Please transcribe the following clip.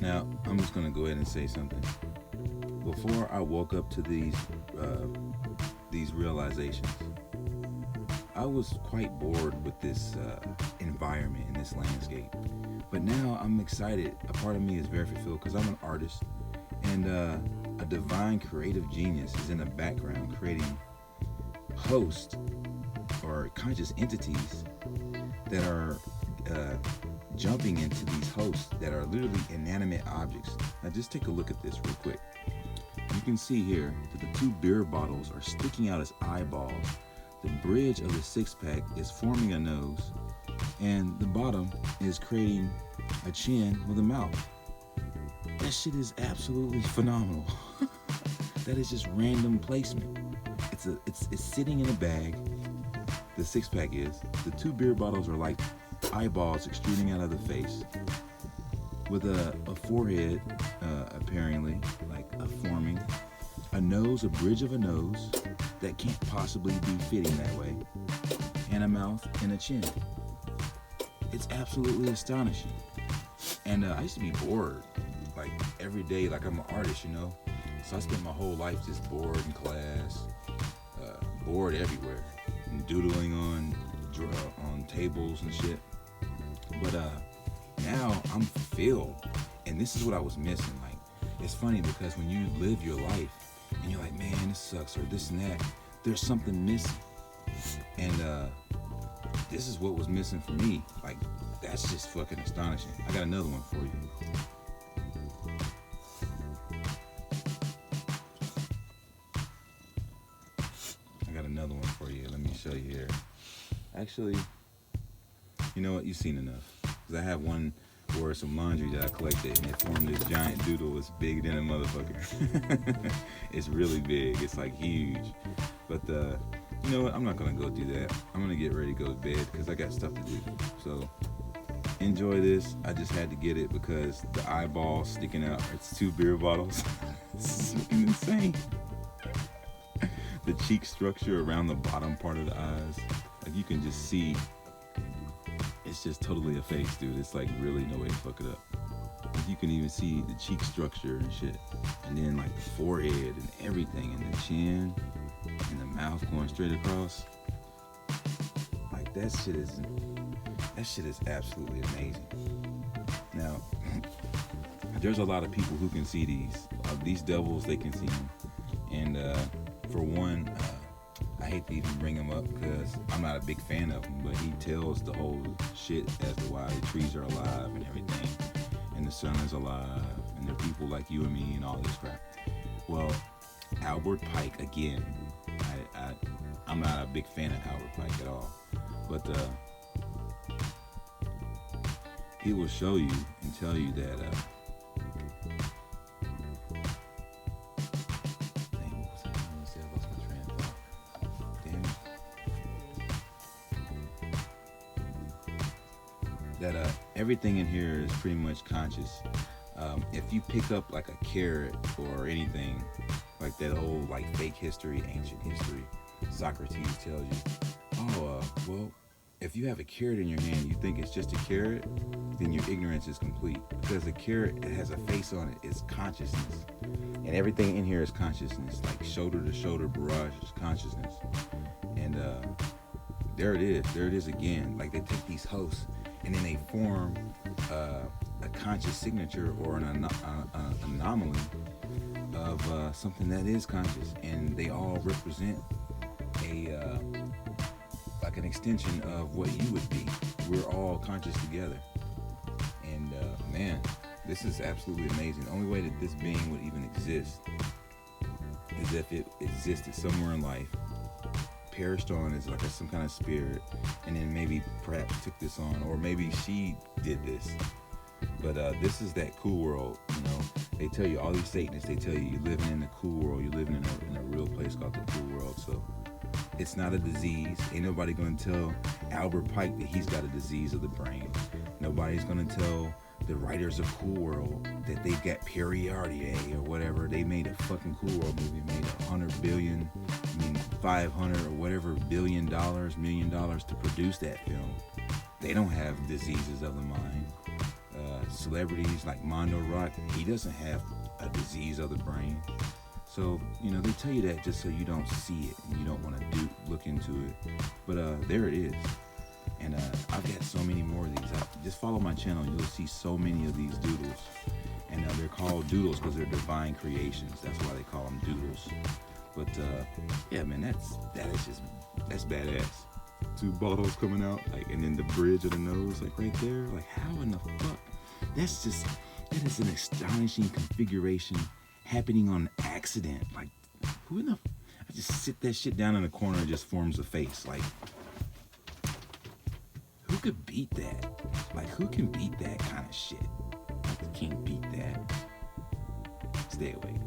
Now, I'm just gonna go ahead and say something. Before I woke up to these realizations, I was quite bored with this environment and this landscape. But now I'm excited. A part of me is very fulfilled because I'm an artist, and a divine creative genius is in the background creating hosts or conscious entities that are uh, jumping into these hosts that are literally inanimate objects. Now, just take a look at this real quick. You can see here that the two beer bottles are sticking out as eyeballs. The bridge of the six pack is forming a nose, and the bottom is creating a chin with a mouth. That shit is absolutely phenomenal. That is just random placement. It's sitting in a bag. The six pack is. The two beer bottles are like eyeballs extruding out of the face, with a forehead apparently like a forming, a nose, a bridge of a nose that can't possibly be fitting that way, and a mouth and a chin. It's absolutely astonishing. And I used to be bored like every day, like I'm an artist, you know. So I spent my whole life just bored in class, bored everywhere, and doodling on tables and shit. But now I'm fulfilled, and this is what I was missing. Like, it's funny because when you live your life and you're like, man, this sucks or this and that, there's something missing. And this is what was missing for me. Like, that's just fucking astonishing. I got another one for you. I got another one for you. Let me show you here. Actually, you know what? You've seen enough. Because I have one where some laundry that I collected, and it formed this giant doodle. It's big than a motherfucker. It's really big. It's like huge. But you know what? I'm not going to go do that. I'm going to get ready to go to bed because I got stuff to do. So enjoy this. I just had to get it because the eyeball sticking out. It's two beer bottles. It's fucking insane. The cheek structure around the bottom part of the eyes. Like, you can just see. It's just totally a face, dude. It's like really no way to fuck it up. Like, you can even see the cheek structure and shit. And then like the forehead and everything, and the chin and the mouth going straight across. Like, that shit is absolutely amazing. Now, there's a lot of people who can see these. These devils, they can see them. And for one, I hate to even bring him up because I'm not a big fan of him, but he tells the whole shit as to why the trees are alive and everything, and the sun is alive, and there are people like you and me and all this crap. Well, Albert Pike, again, I'm not a big fan of Albert Pike at all, but he will show you and tell you that that everything in here is pretty much conscious. If you pick up like a carrot or anything, like that whole like fake history, ancient history, Socrates tells you, well, if you have a carrot in your hand, you think it's just a carrot, then your ignorance is complete. Because the carrot, it has a face on it, it's consciousness. And everything in here is consciousness, like shoulder to shoulder barrage is consciousness. And there it is again. Like, they take these hosts and then they form a conscious signature or an anomaly of something that is conscious, and they all represent a like an extension of what you would be. We're all conscious together, and man, this is absolutely amazing. The only way that this being would even exist is if it existed somewhere in life, perished on as like some kind of spirit, and then maybe perhaps took this on, or maybe she did this. But this is that cool world, you know. They tell you, all these Satanists, they tell you you're living in the cool world, you're living in a real place called the cool world. So it's not a disease. Ain't nobody gonna tell Albert Pike that he's got a disease of the brain. Nobody's gonna tell the writers of Cool World that they've got Periardier or whatever. They made a fucking Cool World movie, made 100 billion, 500 or whatever $1 million to produce that film. They don't have diseases of the mind. celebrities like Mondo Rock, he doesn't have a disease of the brain. So, they tell you that just so you don't see it and you don't want to look into it. But there it is. And I've got so many more of these. Just follow my channel and you'll see so many of these doodles. And they're called doodles because they're divine creations. That's why they call them doodles. But yeah, man, that's badass. Two bottles coming out, like, and then the bridge of the nose, like right there. Like, how in the fuck? That is an astonishing configuration happening on accident. Like, who in the? I just sit that shit down in the corner and just forms a face. Like, who could beat that? Like, who can beat that kind of shit? Like, can't beat that. Stay away.